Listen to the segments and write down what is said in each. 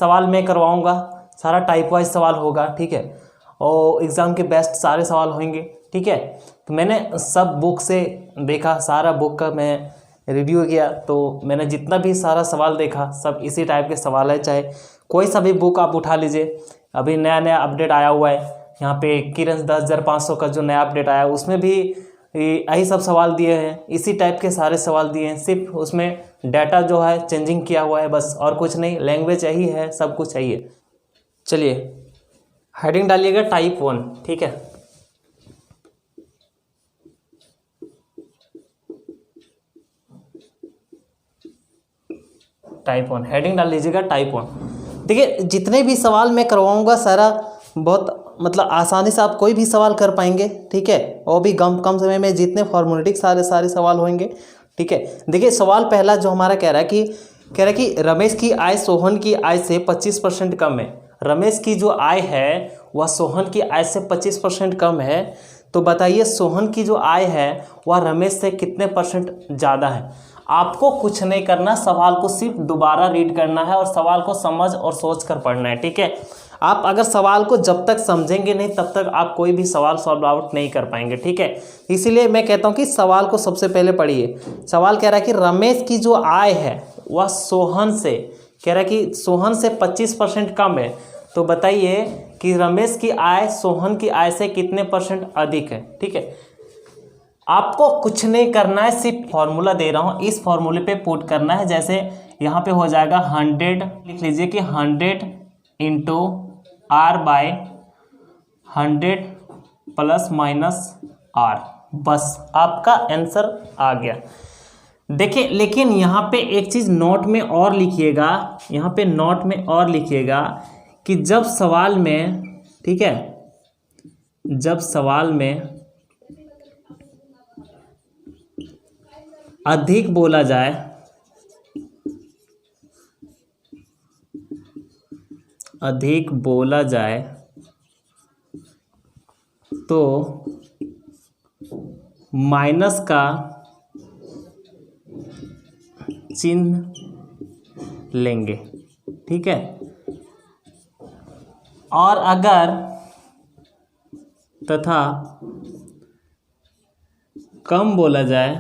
सवाल मैं करवाऊंगा, सारा टाइप वाइज सवाल होगा, ठीक है, और एग्ज़ाम के बेस्ट सारे सवाल होंगे, ठीक है। तो मैंने सब बुक से देखा, सारा बुक का मैं रिव्यू किया, तो मैंने जितना भी सारा सवाल देखा सब इसी टाइप के सवाल है। चाहे कोई सा भी बुक आप उठा लीजिए, अभी नया नया अपडेट आया हुआ है यहाँ पे किरण 10,500 का जो नया अपडेट आया उसमें भी यही सब सवाल दिए हैं, इसी टाइप के सारे सवाल दिए हैं, सिर्फ उसमें डाटा जो है चेंजिंग किया हुआ है बस, और कुछ नहीं, लैंग्वेज यही है, सब कुछ यही है। चलिए हेडिंग डालिएगा टाइप 1, ठीक है। टाइप 1 हेडिंग डाल लीजिएगा टाइप 1। देखिए जितने भी सवाल मैं करवाऊंगा सारा बहुत मतलब आसानी से आप कोई भी सवाल कर पाएंगे, ठीक है, और भी कम समय में जितने फॉर्मूलेटिक सारे सवाल होंगे, ठीक है। देखिए सवाल पहला जो हमारा कह रहा है कि रमेश की आय सोहन की आय से 25% कम है। रमेश की जो आय है वह सोहन की आय से 25% कम है, तो बताइए सोहन की जो आय है वह रमेश से कितने परसेंट ज़्यादा है। आपको कुछ नहीं करना, सवाल को सिर्फ दोबारा रीड करना है और सवाल को समझ और सोच कर पढ़ना है, ठीक है। आप अगर सवाल को जब तक समझेंगे नहीं तब तक आप कोई भी सवाल सॉल्व आउट नहीं कर पाएंगे, ठीक है। इसीलिए मैं कहता हूं कि सवाल को सबसे पहले पढ़िए। सवाल कह रहा है कि रमेश की जो आय है वह सोहन से, कह रहा है कि सोहन से 25% कम है, तो बताइए कि रमेश की आय सोहन की आय से कितने परसेंट अधिक है, ठीक है। आपको कुछ नहीं करना है, सिर्फ फॉर्मूला दे रहा हूँ, इस फॉर्मूले पे पुट करना है। जैसे यहाँ पे हो जाएगा 100, लिख लीजिए कि 100 into R by 100 plus minus R, बस आपका आंसर आ गया। देखिए लेकिन यहाँ पे एक चीज़ नोट में और लिखिएगा, यहाँ पे नोट में और लिखिएगा कि जब सवाल में, ठीक है, जब सवाल में अधिक बोला जाए, अधिक बोला जाए तो माइनस का चिन्ह लेंगे, ठीक है। और अगर तथा कम बोला जाए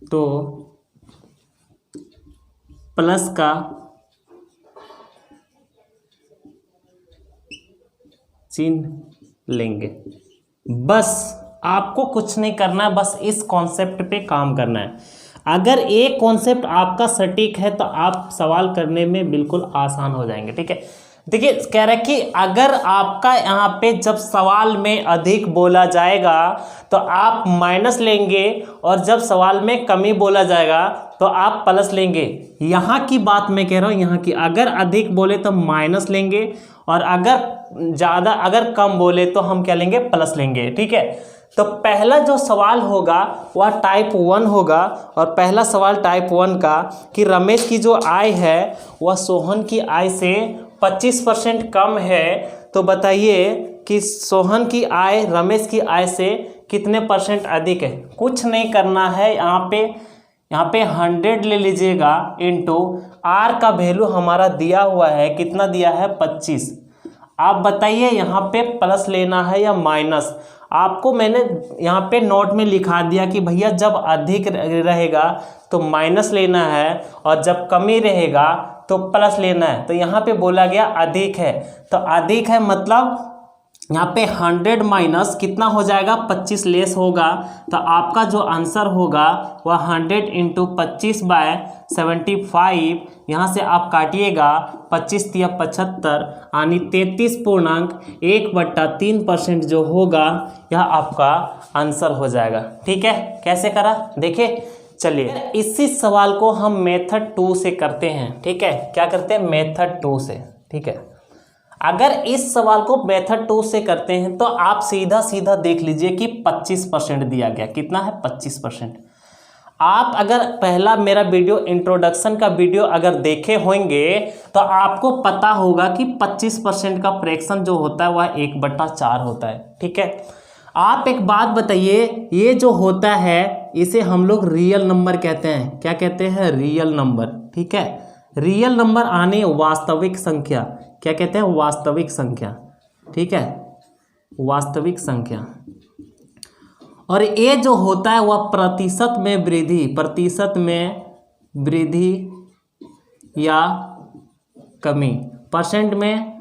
तो प्लस का चिन्ह लेंगे। बस आपको कुछ नहीं करना, बस इस कॉन्सेप्ट पे काम करना है। अगर एक कॉन्सेप्ट आपका सटीक है तो आप सवाल करने में बिल्कुल आसान हो जाएंगे, ठीक है। देखिए कह रहा है कि अगर आपका यहाँ पे जब सवाल में अधिक बोला जाएगा तो आप माइनस लेंगे, और जब सवाल में कमी बोला जाएगा तो आप प्लस लेंगे। यहाँ की बात मैं कह रहा हूँ, यहाँ की, अगर अधिक बोले तो माइनस लेंगे, और अगर ज़्यादा, अगर कम बोले तो हम क्या लेंगे, प्लस लेंगे, ठीक है। तो पहला जो सवाल होगा वह टाइप 1 होगा, और पहला सवाल टाइप 1 का कि रमेश की जो आय है वह सोहन की आय से 25% कम है, तो बताइए कि सोहन की आय रमेश की आय से कितने परसेंट अधिक है। कुछ नहीं करना है, यहाँ पे 100 ले लीजिएगा इंटू R का वैल्यू हमारा दिया हुआ है, कितना दिया है, 25। आप बताइए यहाँ पे प्लस लेना है या माइनस। आपको मैंने यहाँ पे नोट में लिखा दिया कि भैया जब अधिक रहेगा तो माइनस लेना है, और जब कमी रहेगा तो प्लस लेना है। तो यहाँ पे बोला गया अधिक है, तो अधिक है मतलब यहाँ पे 100 माइनस कितना हो जाएगा, 25 लेस होगा, तो आपका जो आंसर होगा वह 100 इंटू 25 बाय 75। यहाँ से आप काटिएगा 25 या 75, यानी 33.1/3% जो होगा यह आपका आंसर हो जाएगा, ठीक है। कैसे करा देखिए, चलिए इसी सवाल को हम मेथड 2 से करते हैं, ठीक है। क्या करते हैं, मेथड 2 से, ठीक है। अगर इस सवाल को मेथड 2 से करते हैं तो आप सीधा सीधा देख लीजिए कि 25% दिया गया, कितना है, 25%। आप अगर पहला मेरा वीडियो इंट्रोडक्शन का वीडियो अगर देखे होंगे तो आपको पता होगा कि 25% का फ्रैक्शन जो होता है वह 1/4 होता है, ठीक है। आप एक बात बताइए, ये जो होता है इसे हम लोग रियल नंबर कहते हैं। क्या कहते हैं? Real number. ठीक है, रियल नंबर आने वास्तविक संख्या, क्या कहते हैं? वास्तविक संख्या। ठीक है, वास्तविक संख्या। और ये जो होता है वह प्रतिशत में वृद्धि, प्रतिशत में वृद्धि या कमी, परसेंट में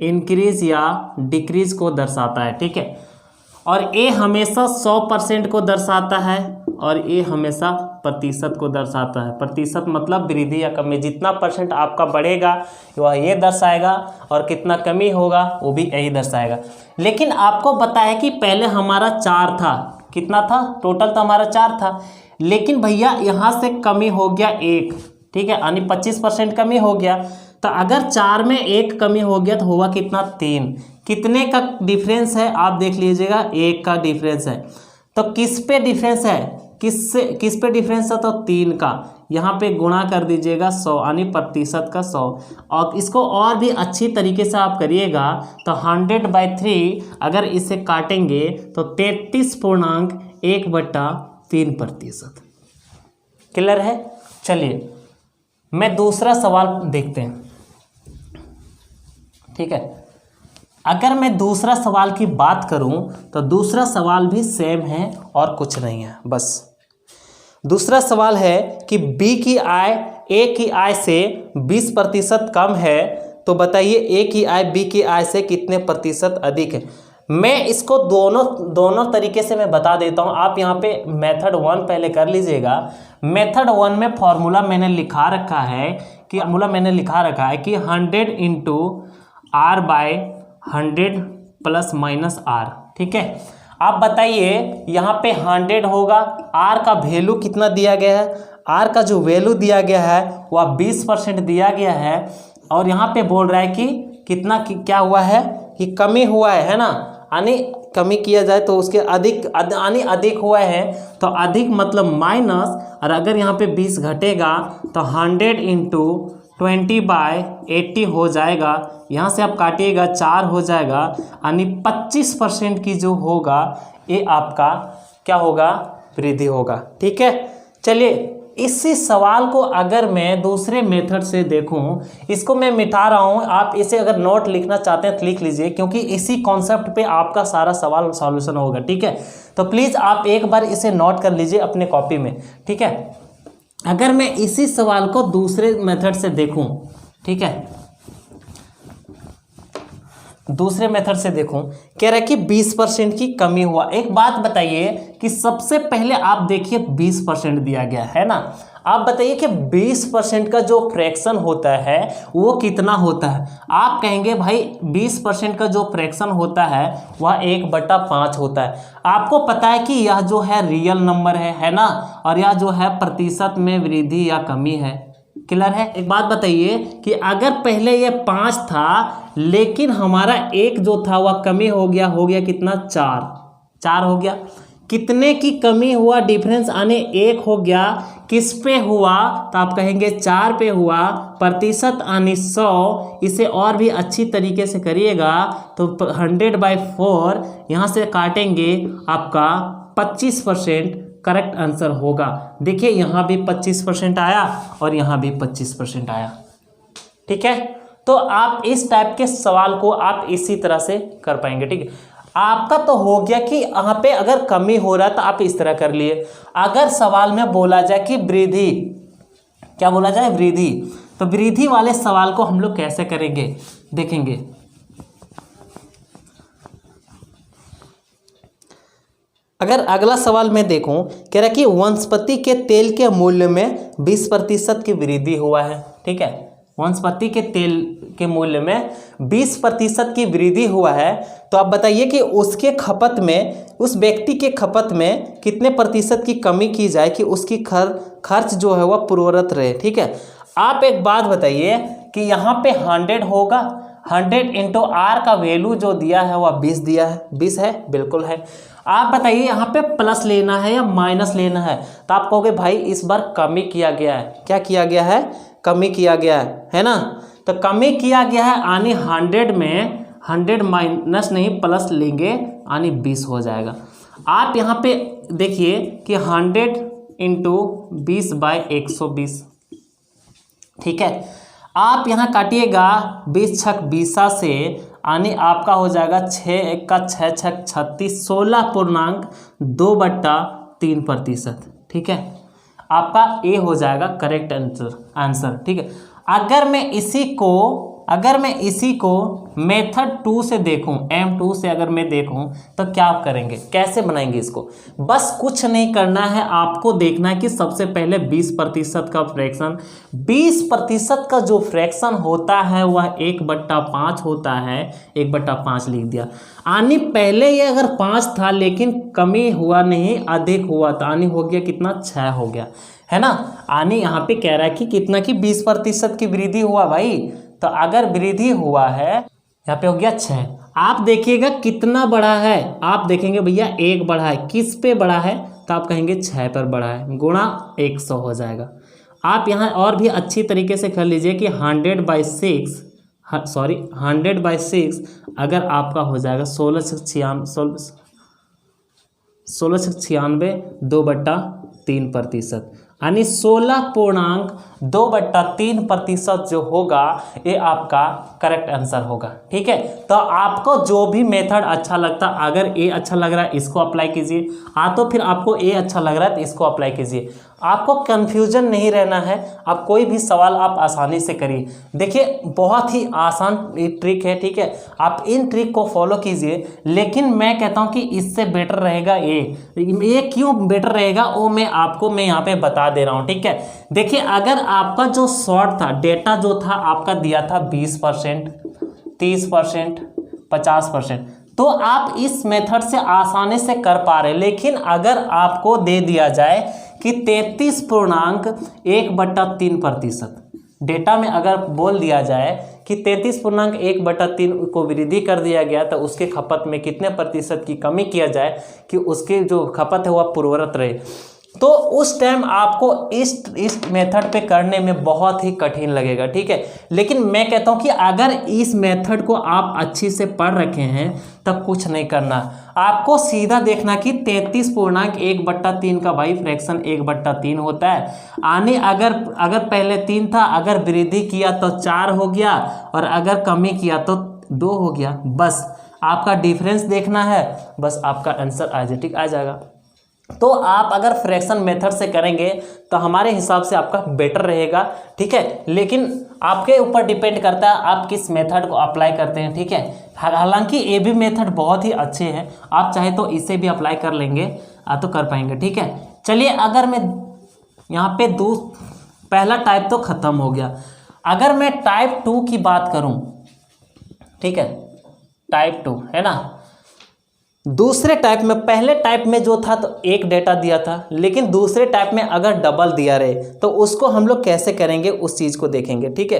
इंक्रीज या डिक्रीज को दर्शाता है। ठीक है, और ये हमेशा 100% को दर्शाता है और ये हमेशा प्रतिशत को दर्शाता है। प्रतिशत मतलब वृद्धि या कमी, जितना परसेंट आपका बढ़ेगा वह ये दर्शाएगा और कितना कमी होगा वो भी यही दर्शाएगा। लेकिन आपको पता है कि पहले हमारा 4 था, कितना था टोटल? तो हमारा 4 था, लेकिन भैया यहाँ से कमी हो गया 1। ठीक है, यानी 25% कमी हो गया। तो अगर 4 में 1 कमी हो गया तो होगा कितना? 3। कितने का डिफरेंस है आप देख लीजिएगा, 1 का डिफरेंस है। तो किस पे डिफरेंस है? किस पे डिफरेंस है? तो 3 का। यहाँ पे गुणा कर दीजिएगा 100, यानी प्रतिशत का 100। और इसको और भी अच्छी तरीके से आप करिएगा तो 100/3 अगर इसे काटेंगे तो 33.1/3%। क्लियर है? चलिए मैं दूसरा सवाल देखते हैं। ठीक है, अगर मैं दूसरा सवाल की बात करूं तो दूसरा सवाल भी सेम है और कुछ नहीं है। बस दूसरा सवाल है कि बी की आय ए की आय से 20% कम है, तो बताइए ए की आय बी की आय से कितने प्रतिशत अधिक है। मैं इसको दोनों तरीके से मैं बता देता हूं। आप यहाँ पे मेथड 1 पहले कर लीजिएगा। मेथड 1 में फॉर्मूला मैंने लिखा रखा है कि 100 इंटू R/100 ± R। ठीक है, आप बताइए यहाँ पे 100 होगा, R का वैल्यू कितना दिया गया है? R का जो वैल्यू दिया गया है वह 20% दिया गया है। और यहाँ पे बोल रहा है कि कितना क्या हुआ है कि कमी हुआ है ना, यानी कमी किया जाए तो उसके अधिक हुआ है। तो अधिक मतलब माइनस, और अगर यहाँ पे 20 घटेगा तो 100 इंटू 20/80 हो जाएगा। यहाँ से आप काटिएगा 4 हो जाएगा, यानी 25% की जो होगा ये आपका क्या होगा? वृद्धि होगा। ठीक है, चलिए इसी सवाल को अगर मैं दूसरे मेथड से देखूं, इसको मैं मिटा रहा हूं, आप इसे अगर नोट लिखना चाहते हैं तो लिख लीजिए, क्योंकि इसी कॉन्सेप्ट पे आपका सारा सवाल सॉल्यूशन होगा। ठीक है, तो प्लीज़ आप एक बार इसे नोट कर लीजिए अपने कॉपी में। ठीक है, अगर मैं इसी सवाल को दूसरे मेथड से देखूं, ठीक है, दूसरे मेथड से देखूं, कह रहा है कि 20% की कमी हुआ। एक बात बताइए कि सबसे पहले आप देखिए 20% दिया गया है ना, आप बताइए कि 20% का जो फ्रैक्शन होता है वो कितना होता है? आप कहेंगे भाई 20% का जो फ्रैक्शन होता है वह 1/5 होता है। आपको पता है कि यह जो है रियल नंबर है ना, और यह जो है प्रतिशत में वृद्धि या कमी है। क्लियर है? एक बात बताइए कि अगर पहले ये 5 था लेकिन हमारा 1 जो था वह कमी हो गया कितना? 4 हो गया। कितने की कमी हुआ? डिफरेंस आने 1 हो गया। किस पे हुआ? तो आप कहेंगे 4 पे हुआ। प्रतिशत आने 100, इसे और भी अच्छी तरीके से करिएगा तो 100/4 यहाँ से काटेंगे आपका 25% करेक्ट आंसर होगा। देखिए यहाँ भी 25% आया और यहाँ भी 25% आया। ठीक है, तो आप इस टाइप के सवाल को आप इसी तरह से कर पाएंगे। ठीक है, आपका तो हो गया कि यहाँ पे अगर कमी हो रहा है तो आप इस तरह कर लिए। अगर सवाल में बोला जाए कि वृद्धि, क्या बोला जाए? वृद्धि, तो वृद्धि वाले सवाल को हम लोग कैसे करेंगे देखेंगे। अगर अगला सवाल मैं देखूं, कह रहा है कि वनस्पति के तेल के मूल्य में 20% की वृद्धि हुआ है। ठीक है, वनस्पति के तेल के मूल्य में 20% की वृद्धि हुआ है, तो आप बताइए कि उसके खपत में, उस व्यक्ति के खपत में कितने प्रतिशत की कमी की जाए कि उसकी खर्च जो है वह पूर्ववत रहे। ठीक है, आप एक बात बताइए कि यहाँ पे 100 होगा, 100 इंटू R का वैल्यू जो दिया है वह 20 दिया है। 20 है, बिल्कुल है। आप बताइए यहाँ पे प्लस लेना है या माइनस लेना है? तो आप कहोगे भाई इस बार कमी किया गया है। क्या किया गया है? कमी किया गया है ना। तो कमी किया गया है, यानी 100 में 100 माइनस नहीं प्लस लेंगे, यानी 20 हो जाएगा। आप यहाँ पे देखिए कि 100 इंटू 20 बाई 120, ठीक है। आप यहाँ काटिएगा 20 छक 20 से, यानी आपका हो जाएगा 6 1 का 6 छक 36, 16.2/3%, ठीक है। आपका ए हो जाएगा करेक्ट आंसर, ठीक है। अगर मैं इसी को मेथड 2 से देखूं, M2 से अगर मैं देखूं तो क्या आप करेंगे, कैसे बनाएंगे इसको? बस कुछ नहीं करना है, आपको देखना है कि सबसे पहले 20% का फ्रैक्शन, 20% का जो फ्रैक्शन होता है वह 1/5 होता है, 1/5 लिख दिया। यानी पहले ये अगर 5 था लेकिन कमी हुआ नहीं, अधिक हुआ था, यानी हो गया कितना, 6 हो गया, है ना। यानी यहाँ पे कह रहा है कि कितना की 20% की वृद्धि हुआ भाई। तो अगर वृद्धि हुआ है, यहाँ पे हो गया 6। आप देखिएगा कितना बड़ा है, आप देखेंगे भैया 1 बढ़ा है, किस पे बढ़ा है, तो आप कहेंगे 6 पर बढ़ा है, गुणा 100 हो जाएगा। आप यहाँ और भी अच्छी तरीके से कर लीजिए कि 100/6 अगर आपका हो जाएगा 1696 2/3%, यानी 16.2/3% जो होगा ये आपका करेक्ट आंसर होगा, ठीक है। तो आपको जो भी मेथड अच्छा लगता, अगर ए अच्छा लग रहा है इसको अप्लाई कीजिए, तो फिर आपको ए अच्छा लग रहा है तो इसको अप्लाई कीजिए। आपको कंफ्यूजन नहीं रहना है, आप कोई भी सवाल आप आसानी से करिए। देखिए बहुत ही आसान ट्रिक है, ठीक है। आप इन ट्रिक को फॉलो कीजिए, लेकिन मैं कहता हूं कि इससे बेटर रहेगा ये क्यों बेटर रहेगा वो मैं यहाँ पे बता दे रहा हूं, ठीक है। देखिए अगर आपका जो शॉर्ट था, डेटा जो था आपका दिया था 20%, 30%, 50%, तो आप इस मेथड से आसानी से कर पा रहे। लेकिन अगर आपको दे दिया जाए कि 33.1/3%, डेटा में अगर बोल दिया जाए कि 33.1/3 को वृद्धि कर दिया गया, तो उसके खपत में कितने प्रतिशत की कमी किया जाए कि उसके जो खपत है वह पूर्ववत रहे, तो उस टाइम आपको इस मेथड पे करने में बहुत ही कठिन लगेगा, ठीक है। लेकिन मैं कहता हूं कि अगर इस मेथड को आप अच्छी से पढ़ रखे हैं तब कुछ नहीं करना, आपको सीधा देखना कि 33.1/3 का भाई फ्रैक्शन 1/3 होता है। यानी अगर पहले 3 था, अगर वृद्धि किया तो 4 हो गया, और अगर कमी किया तो 2 हो गया। बस आपका डिफरेंस देखना है, बस आपका आंसर आइडेंटिक आ जाएगा। तो आप अगर फ्रैक्शन मेथड से करेंगे तो हमारे हिसाब से आपका बेटर रहेगा, ठीक है। लेकिन आपके ऊपर डिपेंड करता है आप किस मेथड को अप्लाई करते हैं, ठीक है। हालांकि ये भी मेथड बहुत ही अच्छे हैं, आप चाहे तो इसे भी अप्लाई कर लेंगे, तो कर पाएंगे, ठीक है। चलिए अगर मैं यहाँ पे पहला टाइप तो खत्म हो गया, अगर मैं टाइप 2 की बात करूँ, ठीक है, टाइप 2 है ना। दूसरे टाइप में, पहले टाइप में जो था तो एक डेटा दिया था, लेकिन दूसरे टाइप में अगर डबल दिया रहे तो उसको हम लोग कैसे करेंगे उस चीज़ को देखेंगे, ठीक है।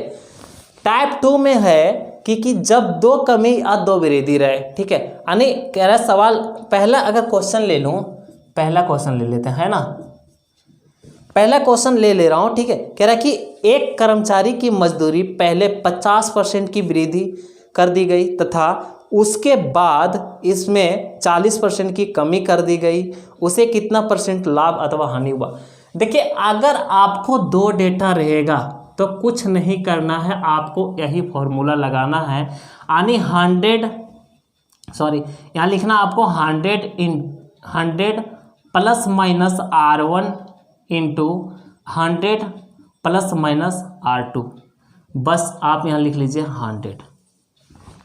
टाइप 2 में है कि जब 2 कमी और 2 वृद्धि रहे, ठीक है। यानी कह रहा सवाल, पहला अगर क्वेश्चन ले लूँ, पहला क्वेश्चन ले लेते हैं, है ना। पहला क्वेश्चन ले रहा हूँ, ठीक है। कह रहा कि एक कर्मचारी की मजदूरी पहले 50% की वृद्धि कर दी गई तथा उसके बाद इसमें 40% की कमी कर दी गई, उसे कितना % लाभ अथवा हानि हुआ। देखिए अगर आपको 2 डेटा रहेगा तो कुछ नहीं करना है, आपको यही फॉर्मूला लगाना है, यानी यहाँ लिखना आपको 100 ± R1 इंटू 100 ± R2, बस आप यहाँ लिख लीजिए 100।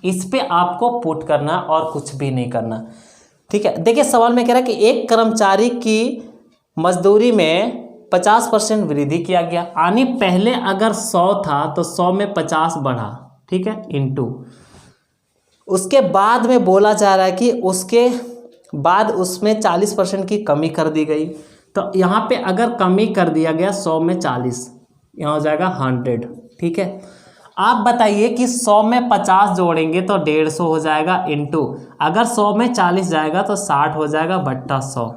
इस पे आपको पुट करना और कुछ भी नहीं करना, ठीक है। देखिए सवाल में कह रहा है कि एक कर्मचारी की मजदूरी में 50% वृद्धि किया गया, यानी पहले अगर 100 था तो 100 में 50 बढ़ा, ठीक है, इंटू उसके बाद में बोला जा रहा है कि उसके बाद उसमें 40% की कमी कर दी गई। तो यहाँ पे अगर कमी कर दिया गया 100 में 40, यहाँ हो जाएगा 100, ठीक है। आप बताइए कि 100 में 50 जोड़ेंगे तो 150 हो जाएगा, इंटू अगर 100 में 40 जाएगा तो 60 हो जाएगा बट्टा 100।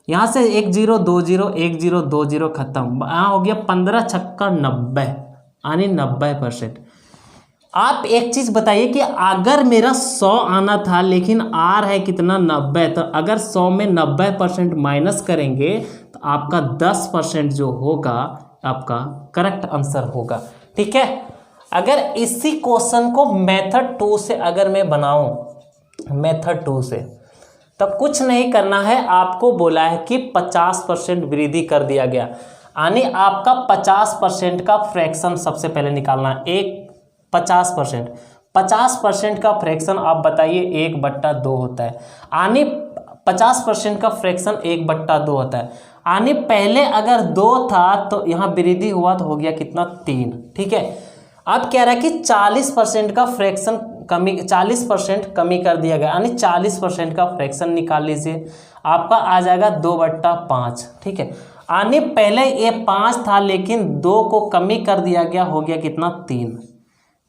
यहाँ से 1 0 2 0 1 0 2 0 खत्म, यहाँ हो गया 15 छक्का 90, यानी 90%। आप एक चीज बताइए कि अगर मेरा 100 आना था लेकिन आ रहा है कितना 90, तो अगर 100 में 90% माइनस करेंगे तो आपका 10% जो होगा आपका करेक्ट आंसर होगा। ठीक है, अगर इसी क्वेश्चन को मेथड 2 से अगर मैं बनाऊं, मेथड 2 से, तो कुछ नहीं करना है, आपको बोला है कि 50% वृद्धि कर दिया गया, यानी आपका 50% का फ्रैक्शन सबसे पहले निकालना है। एक 50% का फ्रैक्शन आप बताइए 1/2 होता है, यानी 50% का फ्रैक्शन 1/2 होता है, यानी पहले अगर 2 था तो यहाँ वृद्धि हुआ तो हो गया कितना 3। ठीक है, अब कह रहा है कि 40% का फ्रैक्शन कमी, 40% कमी कर दिया गया, यानी 40% का फ्रैक्शन निकाल लीजिए, आपका आ जाएगा 2/5। ठीक है, यानी पहले ये 5 था लेकिन 2 को कमी कर दिया गया, हो गया कितना 3,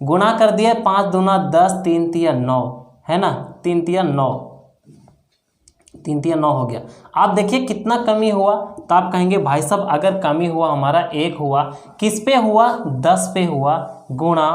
गुणा कर दिया 5 दूना 10, 3 तिया 9, है ना, 3 तिया 9, 3 तिया 9 हो गया। आप देखिए कितना कमी हुआ, तो आप कहेंगे भाई साहब अगर कमी हुआ हमारा 1 हुआ, किस पे हुआ 10 पे हुआ, गुणा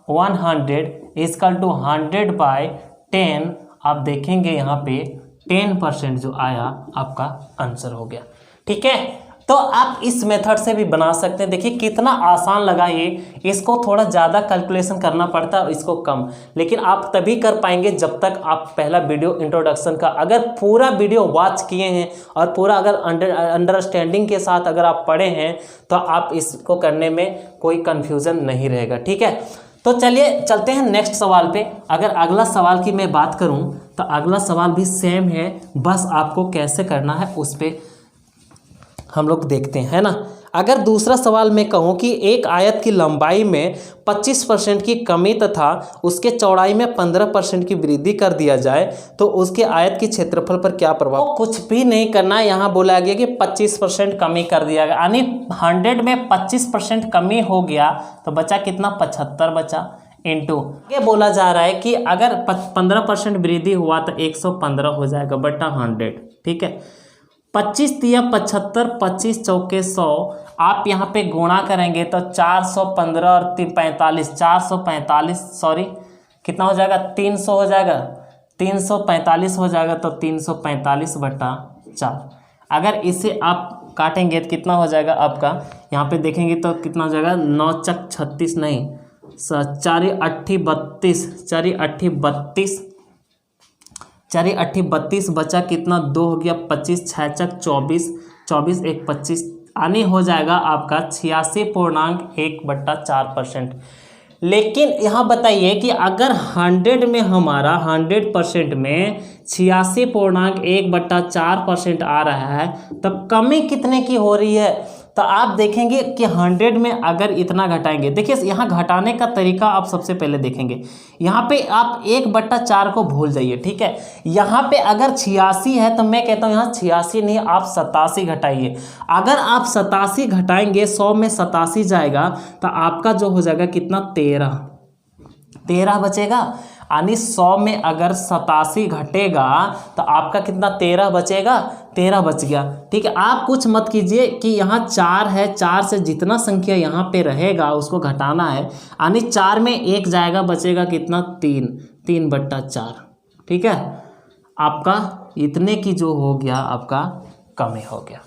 100 इक्वल टू 100/10, आप देखेंगे यहाँ पे 10% जो आया आपका आंसर हो गया। ठीक है, तो आप इस मेथड से भी बना सकते हैं। देखिए कितना आसान लगा ये, इसको थोड़ा ज़्यादा कैलकुलेशन करना पड़ता है और इसको कम, लेकिन आप तभी कर पाएंगे जब तक आप पहला वीडियो इंट्रोडक्शन का अगर पूरा वीडियो वॉच किए हैं और पूरा अगर अंडरस्टैंडिंग के साथ अगर आप पढ़े हैं तो आप इसको करने में कोई कन्फ्यूज़न नहीं रहेगा। ठीक है, तो चलिए चलते हैं नेक्स्ट सवाल पे। अगर अगला सवाल की मैं बात करूं तो अगला सवाल भी सेम है, बस आपको कैसे करना है उस पर हम लोग देखते हैं, है ना। अगर दूसरा सवाल मैं कहूं कि एक आयत की लंबाई में 25% की कमी तथा उसके चौड़ाई में 15% की वृद्धि कर दिया जाए तो उसके आयत की क्षेत्रफल पर क्या प्रभाव। तो कुछ भी नहीं करना है, यहाँ बोला गया कि 25% कमी कर दिया गया, यानी 100 में 25% कमी हो गया तो बचा कितना 75 बचा, इंटू ये बोला जा रहा है कि अगर 15% वृद्धि हुआ तो 115 हो जाएगा बटा 100। ठीक है, 25 तिया 75, 25 चौके 100, आप यहाँ पे गुणा करेंगे तो 415 और 45, 445 सॉरी कितना हो जाएगा 300 हो जाएगा, 345 हो जाएगा, तो 345/4। अगर इसे आप काटेंगे तो कितना हो जाएगा आपका, यहाँ पे देखेंगे तो कितना हो जाएगा 9 चक 36 नहीं 4 8 32, 4 8 32, 4 8 32 बचा कितना 2 हो गया 25, 6 चक 24, 24 1 25, यानी हो जाएगा आपका 86.1/4%। लेकिन यहाँ बताइए कि अगर 100 में हमारा 100% में 86.1/4% आ रहा है तब कमी कितने की हो रही है, तो आप देखेंगे कि 100 में अगर इतना घटाएंगे, देखिए यहाँ घटाने का तरीका आप सबसे पहले देखेंगे, यहाँ पे आप 1/4 को भूल जाइए। ठीक है, यहाँ पे अगर 86 है तो मैं कहता हूँ यहाँ 86 नहीं, आप 87 घटाइए। अगर आप 87 घटाएंगे, 100 में 87 जाएगा तो आपका जो हो जाएगा कितना 13 बचेगा, यानी 100 में अगर 87 घटेगा तो आपका कितना 13 बचेगा, 13 बच गया। ठीक है, आप कुछ मत कीजिए कि यहाँ 4 है, 4 से जितना संख्या यहाँ पे रहेगा उसको घटाना है, यानी 4 में 1 जाएगा, बचेगा कितना 3/4। ठीक है, आपका इतने की जो हो गया आपका कमी हो गया।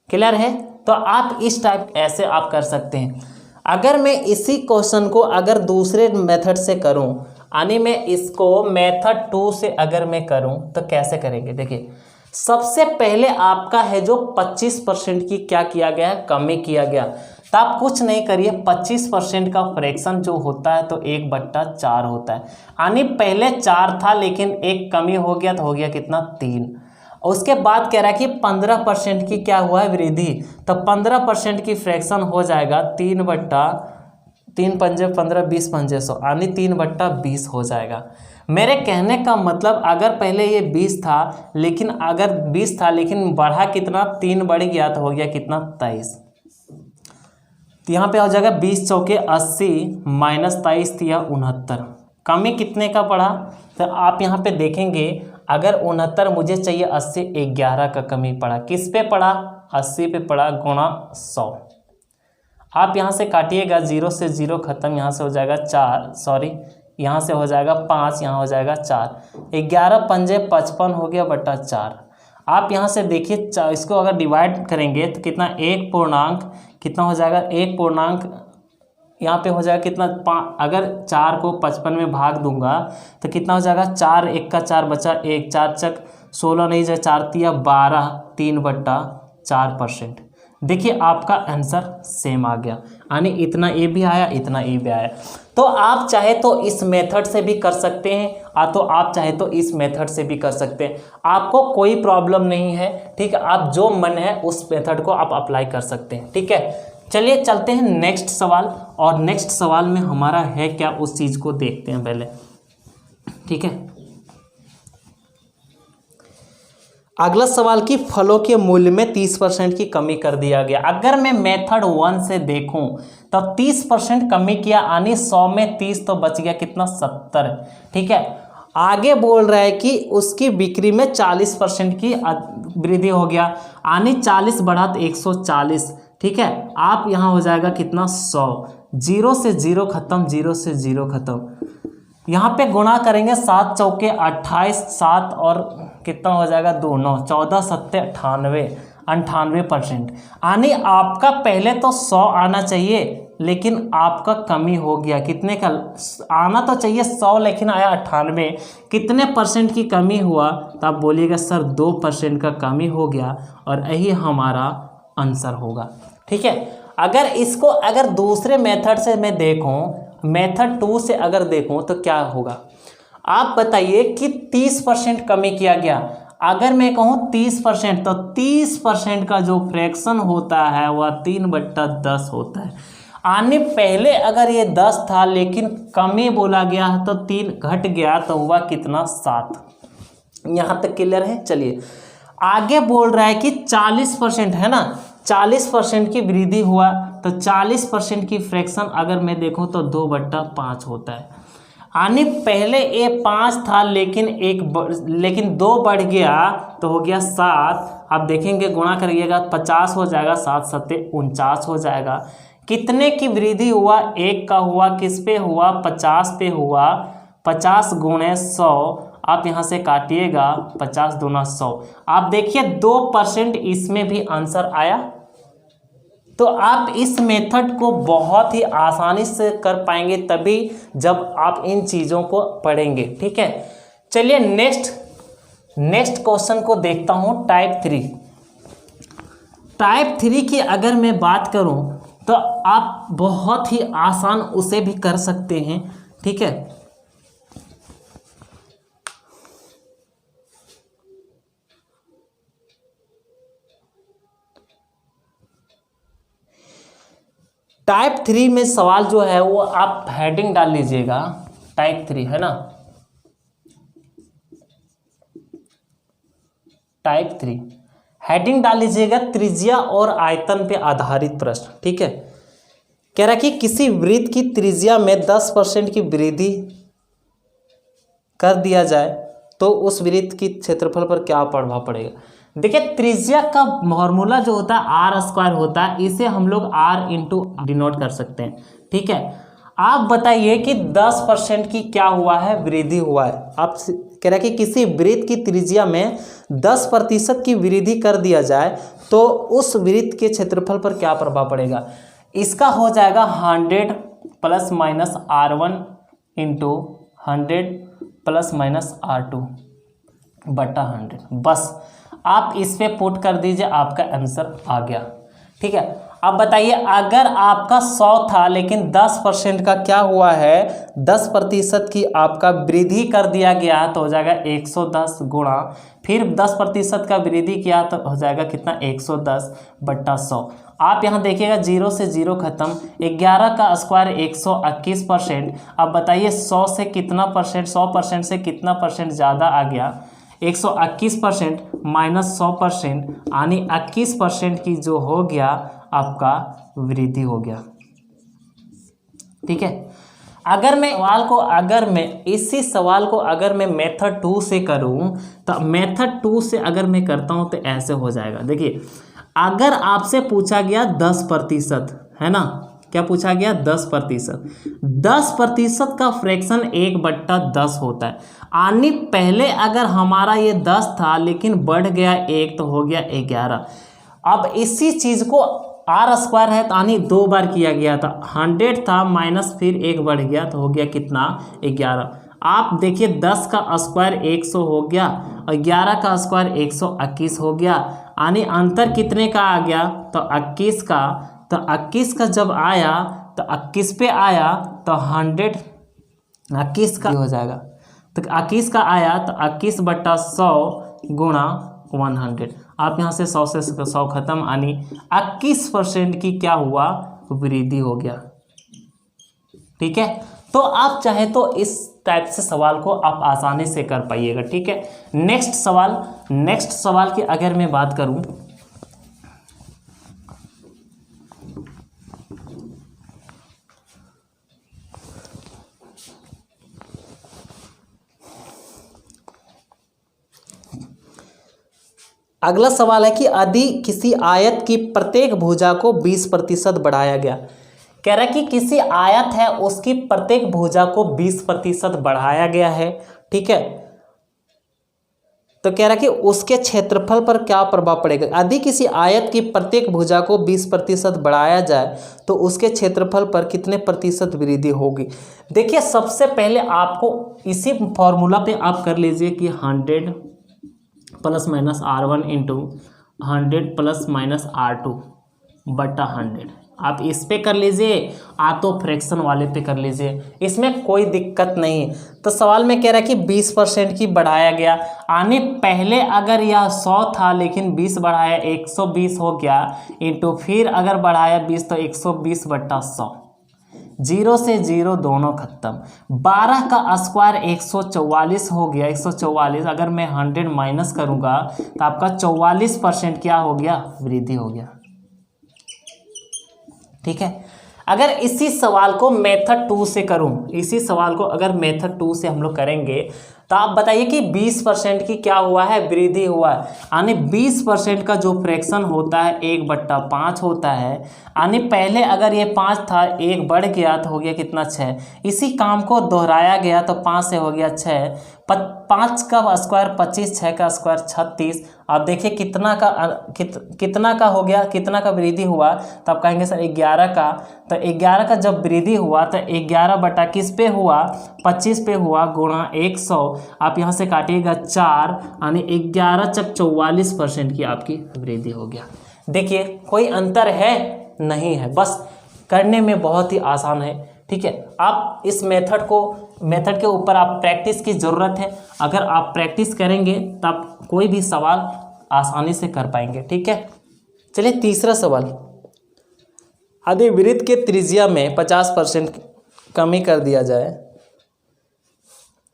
क्लियर है, तो आप इस टाइप ऐसे आप कर सकते हैं। अगर मैं इसी क्वेश्चन को अगर दूसरे मेथड से करूं, यानी मैं इसको मेथड 2 से अगर मैं करूं तो कैसे करेंगे। देखिए सबसे पहले आपका है जो 25% की क्या किया गया है, कमी किया गया, तो आप कुछ नहीं करिए, 25% का फ्रैक्शन जो होता है तो 1/4 होता है, यानी पहले 4 था लेकिन एक कमी हो गया तो हो गया कितना 3। उसके बाद कह रहा है कि 15% की क्या हुआ है वृद्धि, तो 15% की फ्रैक्शन हो जाएगा 3 पंजे 15 20 पंजे 100, यानी 3/20 हो जाएगा। मेरे कहने का मतलब अगर पहले ये 20 था लेकिन अगर 20 था लेकिन बढ़ा कितना 3 बढ़ गया तो हो गया कितना 23, तो यहाँ पे हो जाएगा 20 चौके 80 माइनस 23 तिया 69, कमी कितने का पड़ा, तो आप यहाँ पे देखेंगे अगर 69 मुझे चाहिए 80, 11 का कमी पड़ा, किस पे पड़ा 80 पे पड़ा, गुणा 100, आप यहाँ से काटिएगा, 0 से 0 खत्म, यहाँ से हो जाएगा 4, सॉरी यहाँ से हो जाएगा 5, यहाँ हो जाएगा 4, 11 पंजे 55 हो गया बटा 4। आप यहाँ से देखिए इसको अगर डिवाइड करेंगे तो कितना, 1 पूर्णांक कितना हो जाएगा, 1 पूर्णांक यहाँ पे हो जाएगा कितना, अगर 4 को 55 में भाग दूंगा तो कितना हो जाएगा, 4 1 का 4 बचा 1, 4 चक 16 नहीं जाए, 4 तिया 12, 3/4%। देखिए आपका आंसर सेम आ गया, यानी इतना ए भी आया, इतना ए भी आया। तो आप चाहे तो इस मेथड से भी कर सकते हैं, तो आप चाहे तो इस मेथड से भी कर सकते हैं, आपको कोई प्रॉब्लम नहीं है। ठीक है, आप जो मन है उस मेथड को आप अप्लाई कर सकते हैं। ठीक है, चलिए चलते हैं नेक्स्ट सवाल, और नेक्स्ट सवाल में हमारा है क्या उस चीज़ को देखते हैं पहले। ठीक है, अगला सवाल की फलों के मूल्य में 30% की कमी कर दिया गया। अगर मैं मेथड 1 से देखूं तो 30% कमी किया, यानी 100 में 30 तो बच गया कितना, 70। ठीक है, आगे बोल रहा है कि उसकी बिक्री में 40% की वृद्धि हो गया, यानी 40 बढ़ा तो 140। ठीक है, आप यहाँ हो जाएगा कितना, 100, 0 से 0 खत्म, 0 से 0 खत्म, यहाँ पे गुणा करेंगे 7 चौके 28, 7 और कितना हो जाएगा 2 9, 14 7 98%। यानी आपका पहले तो 100 आना चाहिए, लेकिन आपका कमी हो गया, कितने का आना तो चाहिए 100, लेकिन आया 98। कितने परसेंट की कमी हुआ, तो आप बोलिएगा सर 2% का कमी हो गया, और यही हमारा आंसर होगा। ठीक है, अगर इसको अगर दूसरे मेथड से मैं देखूं, मेथड 2 से अगर देखूं तो क्या होगा, आप बताइए कि 30% कमी किया गया। अगर मैं कहूं 30%, तो 30% का जो फ्रैक्शन होता है वह 3/10 होता है। आने पहले अगर ये 10 था, लेकिन कमी बोला गया तो 3 घट गया, तो हुआ कितना, 7। यहाँ तक क्लियर है। चलिए आगे बोल रहा है कि 40% है ना, 40% की वृद्धि हुआ, तो 40% की फ्रैक्शन अगर मैं देखूं तो 2/5 होता है। यानी पहले ये 5 था, लेकिन 2 बढ़ गया तो हो गया 7। आप देखेंगे गुणा करिएगा 50 हो जाएगा, 7 7 49 हो जाएगा। कितने की वृद्धि हुआ, 1 का हुआ, किस पे हुआ, 50 पे हुआ। 50 गुणे 100, आप यहाँ से काटिएगा, 50 दूना 100। आप देखिए 2% इसमें भी आंसर आया। तो आप इस मेथड को बहुत ही आसानी से कर पाएंगे तभी जब आप इन चीज़ों को पढ़ेंगे। ठीक है, चलिए नेक्स्ट क्वेश्चन को देखता हूँ। टाइप 3 की अगर मैं बात करूँ तो आप बहुत ही आसान उसे भी कर सकते हैं। ठीक है, टाइप 3 में सवाल जो है वो आप हेडिंग डाल लीजिएगा, टाइप 3 है ना, टाइप 3 हेडिंग डाल लीजिएगा, त्रिज्या और आयतन पे आधारित प्रश्न। ठीक है, कह रहा कि किसी वृत्त की त्रिज्या में 10% की वृद्धि कर दिया जाए तो उस वृत्त की क्षेत्रफल पर क्या प्रभाव पड़ेगा। देखिए त्रिज्या का फॉर्मूला जो होता है r² होता है, इसे हम लोग r इंटू डिनोट कर सकते हैं। ठीक है, आप बताइए कि 10% की क्या हुआ है, वृद्धि हुआ है। आप कह रहे हैं कि किसी वृत्त की त्रिज्या में 10% की वृद्धि कर दिया जाए तो उस वृत्त के क्षेत्रफल पर क्या प्रभाव पड़ेगा। इसका हो जाएगा 100 ± r1 इंटू 100 ± r2 बटा 100। बस आप इस पे पुट कर दीजिए, आपका आंसर आ गया। ठीक है, अब बताइए अगर आपका 100 था लेकिन 10% का क्या हुआ है, 10% की आपका वृद्धि कर दिया गया तो हो जाएगा 110 गुणा, फिर 10% का वृद्धि किया तो हो जाएगा कितना, 110 बट्टा 100। आप यहाँ देखिएगा 0 से 0 खत्म, 11 का स्क्वायर 121%। अब बताइए 100 से कितना परसेंट, 100% से कितना परसेंट ज़्यादा आ गया, 121% माइनस 100%, यानी 21% की जो हो गया आपका वृद्धि हो गया। ठीक है, अगर मैं इसी सवाल को अगर मैं मेथड 2 से करूं तो मेथड 2 से अगर मैं करता हूं तो ऐसे हो जाएगा। देखिए अगर आपसे पूछा गया 10% है ना, क्या पूछा गया 10%। 10% का फ्रैक्शन 1/10 होता है। यानी पहले अगर हमारा ये 10 था लेकिन बढ़ गया 1 तो हो गया 11। अब इसी चीज़ को आर स्क्वायर है तो यानी 2 बार किया गया था, 100 था माइनस फिर 1 बढ़ गया तो हो गया कितना 11। आप देखिए 10 का स्क्वायर 100 हो गया और 11 का स्क्वायर 121 हो गया, यानी अंतर कितने का आ गया तो 21 का। तो 21 का जब आया तो 21 पे आया तो 100 21 का हो जाएगा। तो 21 का आया तो 21/100 गुणा 100। आप यहाँ से 100 से 100 खत्म, यानी 21% की क्या हुआ वृद्धि हो गया। ठीक है, तो आप चाहे तो इस टाइप से सवाल को आप आसानी से कर पाइएगा। ठीक है, नेक्स्ट सवाल की अगर मैं बात करूं, अगला सवाल है कि यदि किसी आयत की प्रत्येक भुजा को 20% बढ़ाया गया। कह रहा है कि किसी आयत है उसकी प्रत्येक भुजा को 20% बढ़ाया गया है। ठीक है, तो कह रहा है कि उसके क्षेत्रफल पर क्या प्रभाव पड़ेगा। यदि किसी आयत की प्रत्येक भुजा को 20% बढ़ाया जाए तो उसके क्षेत्रफल पर कितने प्रतिशत वृद्धि होगी। देखिए सबसे पहले आपको इसी फॉर्मूला पे आप कर लीजिए कि 100 ± R1 इंटू 100 ± R2 बटा 100। आप इस पे कर लीजिए, आप तो फ्रैक्शन वाले पे कर लीजिए, इसमें कोई दिक्कत नहीं है। तो सवाल में कह रहा है कि 20% की बढ़ाया गया, आने पहले अगर यह 100 था लेकिन 20 बढ़ाया 120 हो गया, इंटू फिर अगर बढ़ाया 20 तो 120/100। 0 से 0 दोनों खत्म। 12 का स्क्वायर 144 हो गया, 144 अगर मैं 100 माइनस करूंगा तो आपका 44% क्या हो गया वृद्धि हो गया। ठीक है, अगर इसी सवाल को मेथड 2 से करूं, इसी सवाल को अगर मेथड 2 से हम लोग करेंगे तो आप बताइए कि 20% की क्या हुआ है वृद्धि हुआ है। यानी 20% का जो फ्रैक्शन होता है 1/5 होता है। यानी पहले अगर ये 5 था, 1 बढ़ गया तो हो गया कितना 6। इसी काम को दोहराया गया तो 5 से हो गया 6। 5 का स्क्वायर 25, 6 का स्क्वायर 36। आप देखिए कितना का हो गया, कितना का वृद्धि हुआ, तो आप कहेंगे सर 11 का। तो 11 का जब वृद्धि हुआ तो 11 बटा किस पे हुआ 25 पे हुआ गुणा 100। आप यहाँ से काटिएगा 4, यानी 11 × 44% की आपकी वृद्धि हो गया। देखिए कोई अंतर है नहीं है, बस करने में बहुत ही आसान है। ठीक है, आप इस मेथड के ऊपर आप प्रैक्टिस की ज़रूरत है। अगर आप प्रैक्टिस करेंगे तब कोई भी सवाल आसानी से कर पाएंगे। ठीक है, चलिए तीसरा सवाल, यदि वृत्त के त्रिज्या में 50% कमी कर दिया जाए।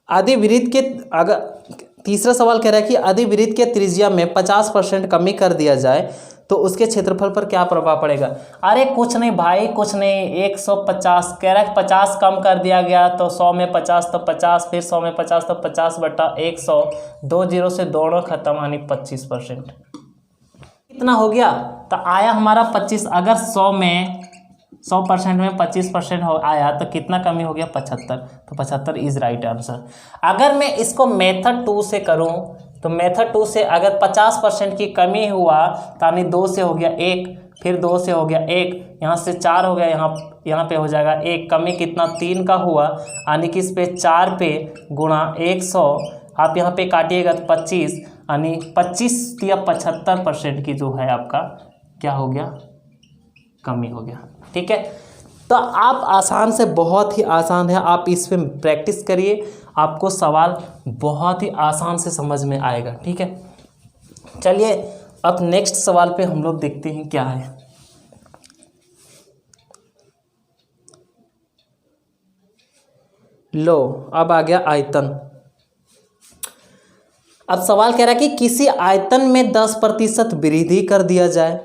यदि वृत्त के तीसरा सवाल कह रहा है कि यदि वृत्त के त्रिज्या में 50% कमी कर दिया जाए तो उसके क्षेत्रफल पर क्या प्रभाव पड़ेगा। अरे कुछ नहीं भाई, कुछ नहीं, 150 कह रहा है 50 कम कर दिया गया तो 100 में 50 तो 50, फिर 100 में 50 तो 50/100। 2 0 से दोनों खत्म, यानी 25%। कितना हो गया तो आया हमारा 25। अगर 100% में 25% हो आया तो कितना कमी हो गया 75। तो 75 इज राइट आंसर। अगर मैं इसको मेथड 2 से करूं तो मेथड 2 से अगर 50% की कमी हुआ तो यानी 2 से हो गया 1, फिर 2 से हो गया 1, यहाँ से 4 हो गया, यहाँ पे हो जाएगा 1, कमी कितना 3 का हुआ, यानी कि इस पे 4 पे गुणा 100। आप यहाँ पे काटिएगा तो 25, यानी 25 या 75% की जो है आपका क्या हो गया कमी हो गया। ठीक है, तो आप आसान से, बहुत ही आसान है, आप इस पे प्रैक्टिस करिए, आपको सवाल बहुत ही आसान से समझ में आएगा। ठीक है, चलिए अब नेक्स्ट सवाल पे हम लोग देखते हैं क्या है। लो अब आ गया आयतन। अब सवाल कह रहा है कि किसी आयतन में 10% वृद्धि कर दिया जाए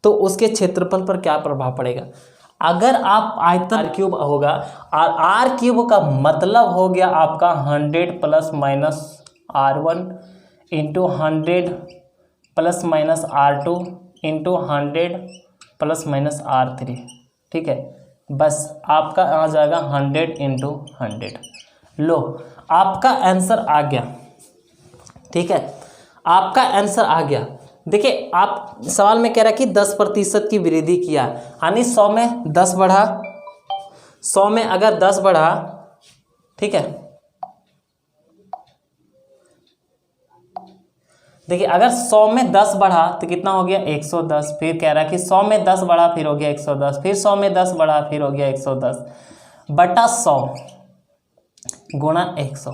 तो उसके क्षेत्रफल पर क्या प्रभाव पड़ेगा। अगर आप आयतन क्यूब होगा, और आर क्यूब का मतलब हो गया आपका 100 ± R1 into 100 ± R2 into 100 ± R3। ठीक है, बस आपका आ जाएगा 100 इंटू 100। लो आपका आंसर आ गया, ठीक है, आपका आंसर आ गया। देखिए आप सवाल में कह रहा है कि 10% की वृद्धि किया, यानी 100 में 10 बढ़ा, 100 में अगर 10 बढ़ा, ठीक है, देखिए अगर 100 में 10 बढ़ा तो कितना हो गया 110। फिर कह रहा है कि 100 में 10 बढ़ा फिर हो गया 110, फिर 100 में 10 बढ़ा फिर हो गया 110 बटा 100 गुणा 100।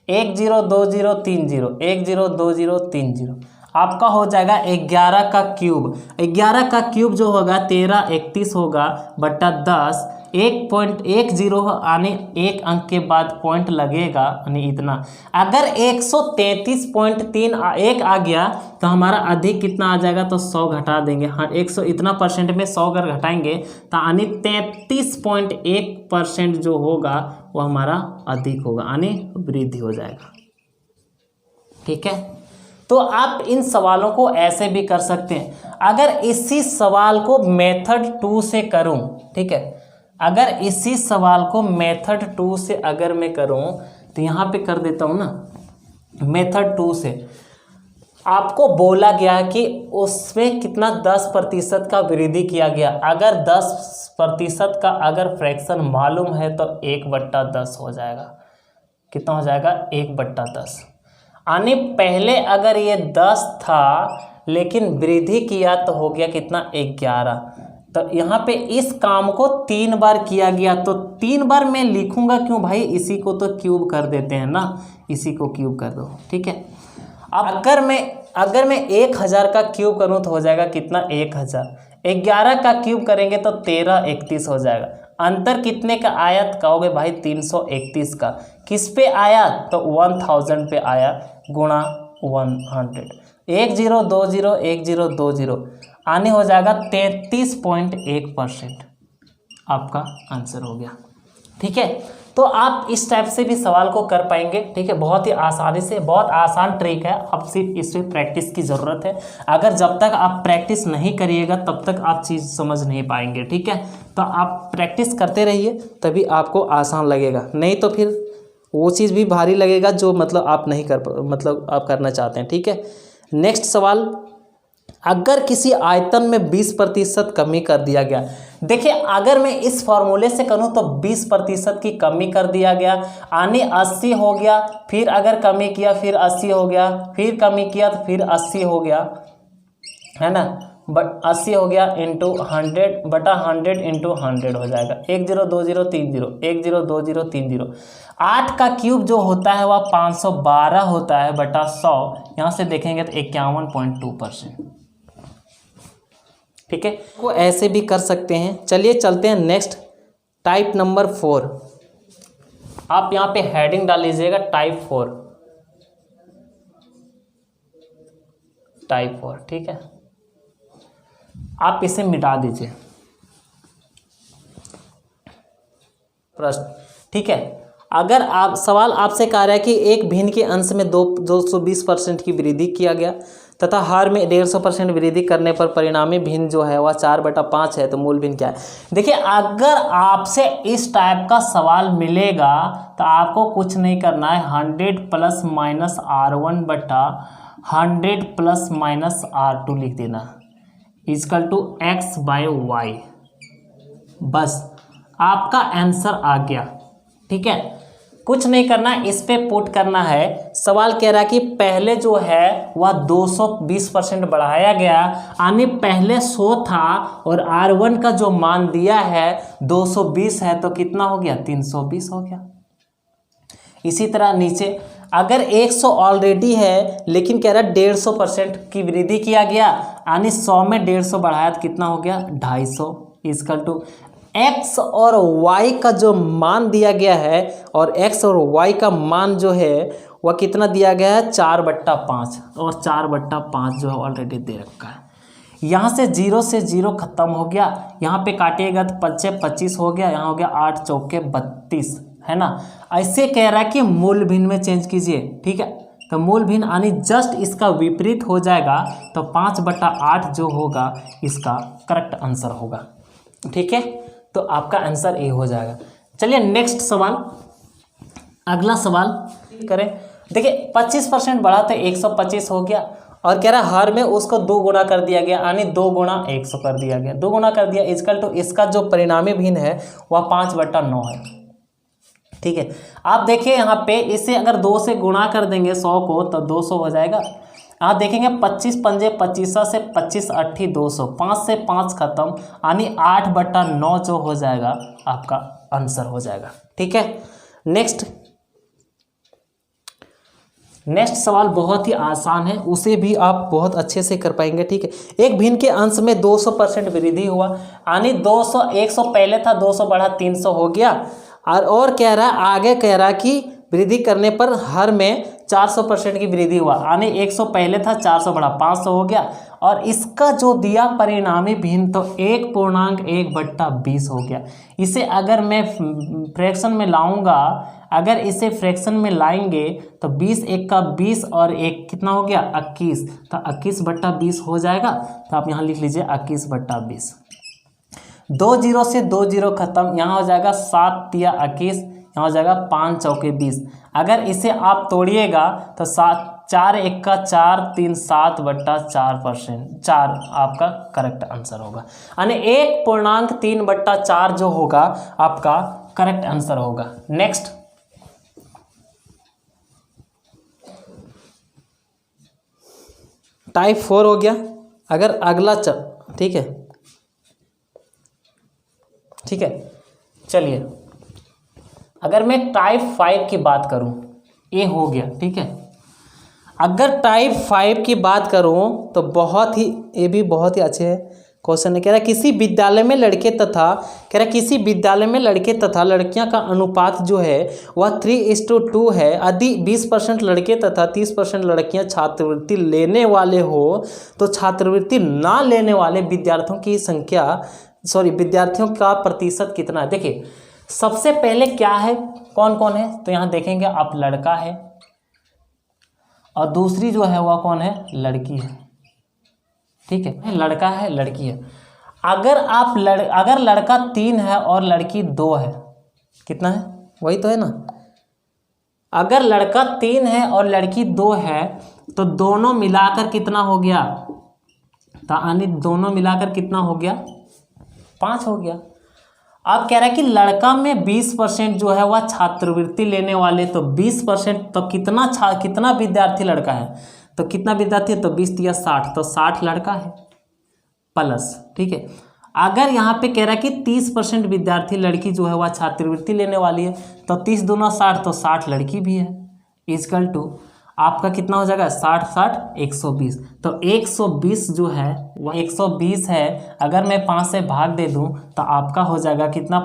1 0 2 0 3 0, 1 0 2 0 3 0, आपका हो जाएगा 11 का क्यूब। 11 का क्यूब जो होगा 1331 होगा बटा 10। 1.10 आने एक अंक के बाद पॉइंट लगेगा, यानी इतना। अगर 133.31 आ गया तो हमारा अधिक कितना आ जाएगा, तो 100 घटा देंगे। हाँ 100 इतना परसेंट में 100 अगर घटाएंगे तो यानी 33.1% जो होगा वो हमारा अधिक होगा, यानी वृद्धि हो जाएगा। ठीक है, तो आप इन सवालों को ऐसे भी कर सकते हैं। अगर इसी सवाल को मेथड 2 से करूं, ठीक है, अगर इसी सवाल को मेथड 2 से अगर मैं करूं तो यहाँ पे कर देता हूँ ना। मेथड 2 से आपको बोला गया कि उसमें कितना 10% का वृद्धि किया गया। अगर 10% का अगर फ्रैक्शन मालूम है तो 1/10 हो जाएगा। कितना हो जाएगा 1/10। यानी पहले अगर ये 10 था लेकिन वृद्धि किया तो हो गया कितना 11। तो यहाँ पे इस काम को 3 बार किया गया, तो 3 बार मैं लिखूंगा क्यों भाई, इसी को तो क्यूब कर देते हैं ना, इसी को क्यूब कर दो। ठीक है, अब अगर मैं 1000 का क्यूब करूँ तो हो जाएगा कितना 1000। 11 का क्यूब करेंगे तो 1331 हो जाएगा। अंतर कितने का आया कहोगे भाई 331 का। किस पे आया, तो 1000 पे आया गुणा 100। 1 0 2 0 1 0 2 0 आने हो जाएगा 33.1% आपका आंसर हो गया। ठीक है, तो आप इस टाइप से भी सवाल को कर पाएंगे। ठीक है, बहुत ही आसानी से, बहुत आसान ट्रिक है, अब सिर्फ इसमें प्रैक्टिस की ज़रूरत है। अगर जब तक आप प्रैक्टिस नहीं करिएगा तब तक आप चीज़ समझ नहीं पाएंगे। ठीक है, तो आप प्रैक्टिस करते रहिए तभी आपको आसान लगेगा, नहीं तो फिर वो चीज़ भी भारी लगेगा जो मतलब आप नहीं आप करना चाहते हैं। ठीक है, नेक्स्ट सवाल, अगर किसी आयतन में 20% कमी कर दिया गया। देखिए अगर मैं इस फॉर्मूले से करूं तो 20% की कमी कर दिया गया, यानी 80 हो गया, फिर अगर कमी किया फिर 80 हो गया, फिर कमी किया तो फिर 80 हो गया, है ना, बट 80 हो गया इंटू 100 बटा 100 इंटू 100 हो जाएगा 1 0 2 0 3 0, 1 0 2 0 3 0। 8 का क्यूब जो होता है वह 512 होता है बटा 100। यहाँ से देखेंगे तो 51.2%। ठीक है, वो ऐसे भी कर सकते हैं। चलिए चलते हैं नेक्स्ट, टाइप नंबर 4। आप यहाँ पे हेडिंग डाल लीजिएगा टाइप 4, टाइप 4। ठीक है, आप इसे मिटा दीजिए प्रश्न। ठीक है, अगर आप सवाल आपसे कह रहा है कि एक भिन्न के अंश में 220% की वृद्धि किया गया तथा हार में 150% वृद्धि करने पर परिणामी भिन्न जो है वह 4/5 है, तो मूल भिन्न क्या है। देखिए अगर आपसे इस टाइप का सवाल मिलेगा तो आपको कुछ नहीं करना है, 100 ± R1 बटा 100 ± R2 लिख देना = x/y। बस आपका आंसर आ गया। ठीक है, कुछ नहीं करना, इस पे पुट करना है। सवाल कह रहा है कि पहले जो है वह 220% बढ़ाया गया, यानी पहले 100 था और R1 का जो मान दिया है 220 है, तो कितना हो गया 320 हो गया। इसी तरह नीचे अगर 100 ऑलरेडी है लेकिन कह रहा है 150% की वृद्धि किया गया, यानी 100 में 150 बढ़ाया तो कितना हो गया 250 = x और y का जो मान दिया गया है, और x और y का मान जो है वह कितना दिया गया है 4/5, और 4/5 जो है ऑलरेडी दे रखा है। यहाँ से 0 से 0 खत्म हो गया, यहाँ पे काटिएगा तो 5 25 हो गया, यहाँ हो गया 8 चौके 32, है ना। ऐसे कह रहा है कि मूल भिन्न में चेंज कीजिए। ठीक है, तो मूल भिन्न यानी जस्ट इसका विपरीत हो जाएगा, तो 5/8 जो होगा इसका करेक्ट आंसर होगा। ठीक है, तो आपका आंसर ए हो जाएगा। चलिए नेक्स्ट सवाल, अगला सवाल करें। देखिए 25% बढ़ा तो 125 हो गया, और कह रहा है हर में उसको 2 गुना कर दिया गया, यानी 2 गुना 100 कर दिया गया, 2 गुना कर दिया इजकल टू इसका जो परिणामी भिन्न है वह 5/9 है। ठीक है, आप देखिए यहाँ पे इसे अगर 2 से गुणा कर देंगे 100 को तो 200 हो जाएगा। आप देखेंगे 25 पंजे 25 से 25 अट्ठी 200, 5 से 5 खत्म, यानी 8/9 जो हो जाएगा आपका आंसर हो जाएगा। ठीक है, नेक्स्ट सवाल बहुत ही आसान है, उसे भी आप बहुत अच्छे से कर पाएंगे। ठीक है, एक भिन्न के अंश में 200% वृद्धि हुआ, यानी 200, 100 पहले था, 200 बढ़ा 300 हो गया। और कह रहा है आगे, कह रहा है कि वृद्धि करने पर हर में 400% की वृद्धि हुआ, यानी 100 पहले था, 400 बढ़ा 500 हो गया। और इसका जो दिया परिणामी भिन्न तो 1.1/20 हो गया। इसे अगर मैं फ्रैक्शन में लाऊंगा, अगर इसे फ्रैक्शन में लाएंगे तो 20 1 का 20 और 1 कितना हो गया 21, तो 21/20 हो जाएगा। तो आप यहाँ लिख लीजिए 21/20। 2 0 से 2 0 खत्म, यहाँ हो जाएगा 7 तिया 21, यहाँ हो जाएगा 5 चौके 20। अगर इसे आप तोड़िएगा तो 4 1 का 4 3 7/4%, 4 आपका करेक्ट आंसर होगा, यानी 1.3/4 जो होगा आपका करेक्ट आंसर होगा। नेक्स्ट, टाइप 4 हो गया। अगर अगला ठीक है, चलिए अगर मैं टाइप 5 की बात करूं, ये हो गया। ठीक है, अगर टाइप 5 की बात करूं तो ये भी बहुत ही अच्छे क्वेश्चन है। कह रहा किसी विद्यालय में लड़के तथा लड़कियां का अनुपात जो है वह 3:2 है। यदि 20% लड़के तथा 30% लड़कियां छात्रवृत्ति लेने वाले हो तो छात्रवृत्ति ना लेने वाले विद्यार्थियों का प्रतिशत कितना है। देखिए सबसे पहले क्या है, कौन कौन है, तो यहाँ देखेंगे आप लड़का है, और दूसरी जो है वह कौन है, लड़की है। ठीक है, लड़का है लड़की है। अगर लड़का 3 है और लड़की 2 है, कितना है, वही तो है ना। अगर लड़का 3 है और लड़की 2 है तो दोनों मिलाकर कितना हो गया, यानी दोनों मिलाकर कितना हो गया, 5 हो गया। अब कह रहा है कि लड़का में 20% जो है वह छात्रवृत्ति लेने वाले, तो 20% तो कितना विद्यार्थी लड़का है, तो कितना विद्यार्थी है, तो 20 या 60, तो 60 लड़का है प्लस। ठीक है, अगर यहाँ पे कह रहा है कि 30% विद्यार्थी लड़की जो है वह छात्रवृत्ति लेने वाली है, तो 30 दूना 60, तो 60 लड़की भी है, इजकल टू आपका कितना हो जाएगा, 60 60 120। तो 120 जो है वह 120 है, अगर मैं 5 से भाग दे दूं तो आपका हो जाएगा कितना,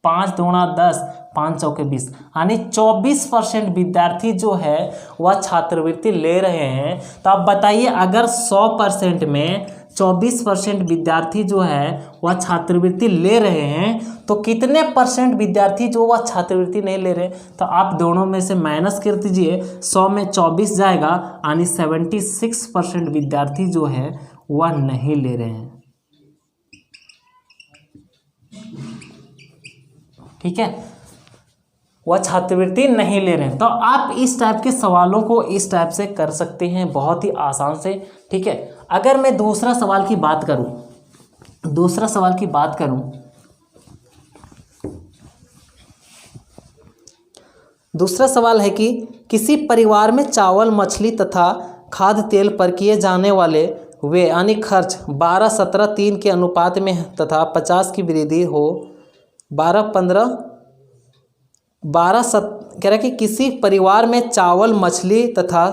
5 दूना 10, 5 चौके 20, यानी 24% विद्यार्थी जो है वह छात्रवृत्ति ले रहे हैं। तो आप बताइए अगर 100% में 24% विद्यार्थी जो है वह छात्रवृत्ति ले रहे हैं तो कितने परसेंट विद्यार्थी जो वह छात्रवृत्ति नहीं ले रहे। तो आप दोनों में से माइनस कर दीजिए, 100 में 24 जाएगा, यानी 76% विद्यार्थी जो है वह नहीं ले रहे हैं। ठीक है, वह छात्रवृत्ति नहीं ले रहे हैं। तो आप इस टाइप के सवालों को इस टाइप से कर सकते हैं, बहुत ही आसान से। ठीक है, अगर मैं दूसरा सवाल की बात करूं, दूसरा सवाल है कि किसी परिवार में चावल, मछली तथा खाद्य तेल पर किए जाने वाले वे यानी खर्च 12-17-3 के अनुपात में तथा 50 की वृद्धि हो 12-15 कह रहा है कि किसी परिवार में चावल, मछली तथा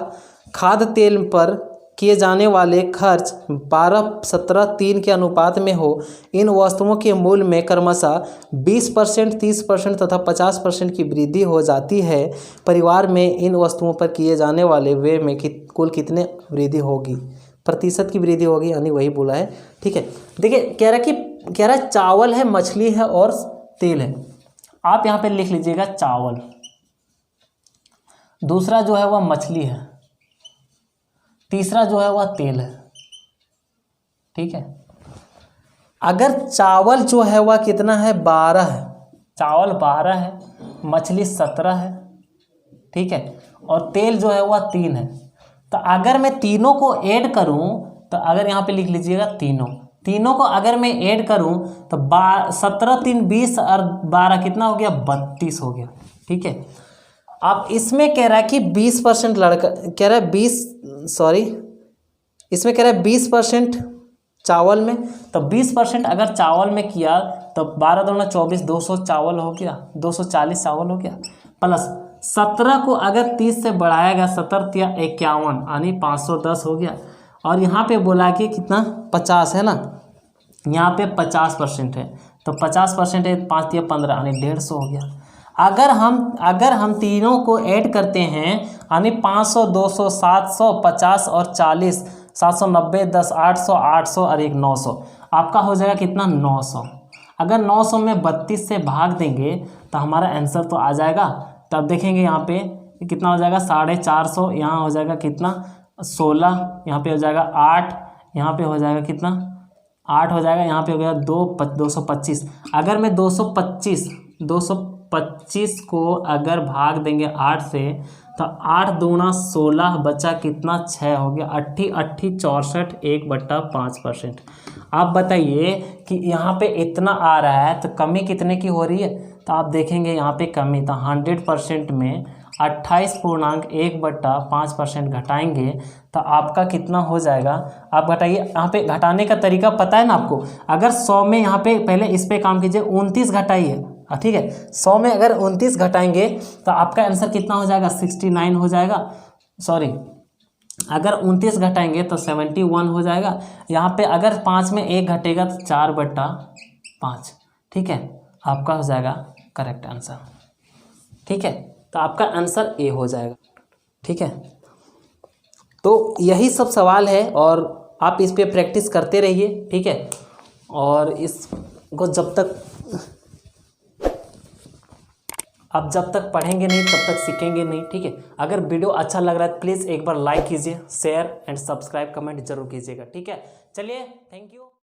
खाद्य तेल पर किए जाने वाले खर्च 12-17-3 के अनुपात में हो। इन वस्तुओं के मूल्य में क्रमशः 20%, 30% तथा 50% की वृद्धि हो जाती है। परिवार में इन वस्तुओं पर किए जाने वाले व्यय में कुल कितने वृद्धि होगी, प्रतिशत की वृद्धि होगी, यानी वही बोला है। ठीक है, देखिए कह रहा है चावल है, मछली है और तेल है। आप यहाँ पे लिख लीजिएगा चावल, दूसरा जो है वह मछली है, तीसरा जो है वह तेल है। ठीक है, अगर चावल जो है वह कितना है 12 है, चावल 12 है, मछली 17 है, ठीक है, और तेल जो है वह 3 है। तो अगर मैं तीनों को ऐड करूं तो अगर यहाँ पे लिख लीजिएगा तीनों को अगर मैं ऐड करूं तो 17 3 20 और 12 कितना हो गया 32 हो गया, ठीक है। अब इसमें कह रहा है कि 20% लड़का कह रहा है इसमें कह रहा है 20% चावल में, तो 20% अगर चावल में किया तो 12 दूना 24 200 चावल हो गया, 240 चावल हो गया, प्लस 17 को अगर 30 से बढ़ाया गया 17 या 51 यानी 510 हो गया। और यहाँ पे बोला कि कितना 50 है ना, यहाँ पे 50% है तो 50% है 5 या 15 यानी 150 हो गया। अगर हम तीनों को ऐड करते हैं यानी 500 200 700 50 और 40 790 10 800 800 और एक 900, आपका हो जाएगा कितना 900। अगर 900 में 32 से भाग देंगे तो हमारा आंसर तो आ जाएगा। तब देखेंगे यहाँ पे कितना हो जाएगा 450, यहाँ हो जाएगा कितना 16, यहाँ पे हो जाएगा 8, यहाँ पे हो जाएगा कितना 8 हो जाएगा, यहाँ पे हो गया 225। अगर मैं 225 को अगर भाग देंगे 8 से तो 8 दूना 16 बचा कितना 6 हो गया, 80 64 1/5%। आप बताइए कि यहाँ पे इतना आ रहा है तो कमी कितने की हो रही है, तो आप देखेंगे यहाँ पे कमी तो 100% में 28.1/5% घटाएंगे तो आपका कितना हो जाएगा। आप घटाइए, यहाँ पे घटाने का तरीका पता है ना आपको। अगर 100 में यहाँ पे पहले इस पे काम कीजिए 29 घटाइए, ठीक है, 100 में अगर 29 घटाएंगे तो आपका आंसर कितना हो जाएगा 69 हो जाएगा। सॉरी, अगर 29 घटाएंगे तो 71 हो जाएगा। यहाँ पे अगर 5 में 1 घटेगा तो 4/5, ठीक है, आपका हो जाएगा करेक्ट आंसर, ठीक है। तो आपका आंसर ए हो जाएगा, ठीक है। तो यही सब सवाल है और आप इस पे प्रैक्टिस करते रहिए, ठीक है। और इसको आप जब तक पढ़ेंगे नहीं तब तक सीखेंगे नहीं, ठीक है। अगर वीडियो अच्छा लग रहा है प्लीज़ एक बार लाइक कीजिए, शेयर एंड सब्सक्राइब कमेंट जरूर कीजिएगा, ठीक है। चलिए, थैंक यू।